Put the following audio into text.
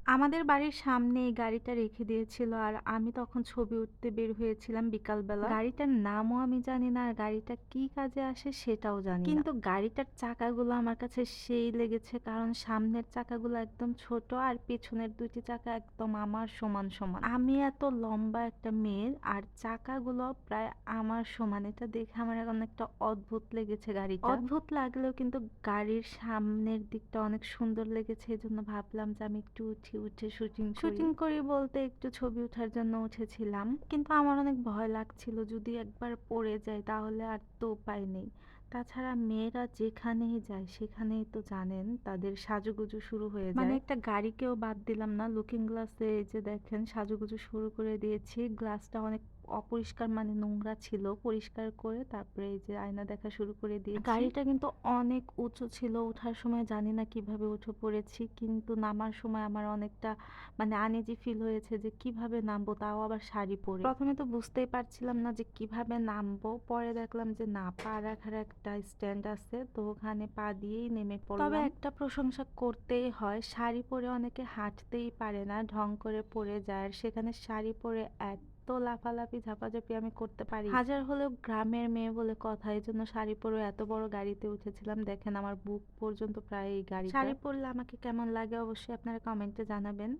আমাদের বাড়ির সামনে এই গাড়িটা রেখে দিয়েছিল আর আমি তখন ছবি উঠতে বের হয়েছিলাম বিকালবেলা। গাড়িটার নামও আমি জানি না আর গাড়িটা কি কাজে আসে সেটাও জানি না। কিন্তু গাড়িটার চাকাগুলো আমার কাছে সেই লেগেছে কারণ সামনের চাকাগুলো একদম ছোট আর পেছনের ২ টি চাকা একদম আমার সমান, সমান। আমি এত লম্বা একটা মেয়ে আর চাকাগুলো প্রায় আমার সমান। এটা দেখে আমার এখন একটা অদ্ভুত লেগেছে গাড়িটা। অদ্ভুত লাগলেও কিন্তু গাড়ির সামনের দিকটা অনেক সুন্দর লেগেছে। এজন্য ভাবলাম যে আমি একটু উঠি, উঠে শুটিং করি। শুটিং করি বলতে একটু ছবি ওঠার জন্য উঠেছিলাম। কিন্তু আমার অনেক ভয় লাগছিল যদি একবার পড়ে যাই তাহলে আর তো উপায় নেই। তাছাড়া মেয়েরা যেখানেই যায় সেখানেই তো জানেন তাদের সাজুগুজু শুরু হয়ে যায়। মানে একটা গাড়িকেও বাদ দিলাম না। লুকিং গ্লাসে এই যে দেখেন সাজুগুজু শুরু করে দিয়েছি। গ্লাসটা অনেক অপরিষ্কার মানে নোংরা ছিল। পরিষ্কার করে তারপরে এই যে আয়না দেখা শুরু করে দিয়েছি। গাড়িটা কিন্তু অনেক উঁচু ছিল। ওঠার সময় জানি না কিভাবে উঠে পড়েছি। কিন্তু নামার সময় আমার অনেকটা মানে আনইজি ফিল হয়েছে যে কিভাবে নামবো তাও আবার শাড়ি পরে। ১ম এ তো বুঝতেই পারছিলাম না যে কিভাবে নামবো। পরে দেখলাম যে না পা রাখার একটা স্ট্যান্ড আছে। তো ওখানে পা দিয়েই নেমে পড়লাম। তবে একটা প্রশংসা করতেই হয়। শাড়ি পরে অনেকে হাঁটতেই পারে না। ঢং করে পড়ে যায়। আর সেখানে শাড়ি পরে এত লাফালাফি ঝাপাঝাপি আমি করতে পারি। হাজার হলেও গ্রামের মেয়ে বলে কথা। এজন্য শাড়ি পরে এত বড় গাড়িতে উঠেছিলাম। দেখেন আমার বুক পর্যন্ত প্রায় এই গাড়িটা। শাড়ি পরলে আমাকে কেমন লাগে অবশ্যই আপনারা কমেন্টে জানাবেন।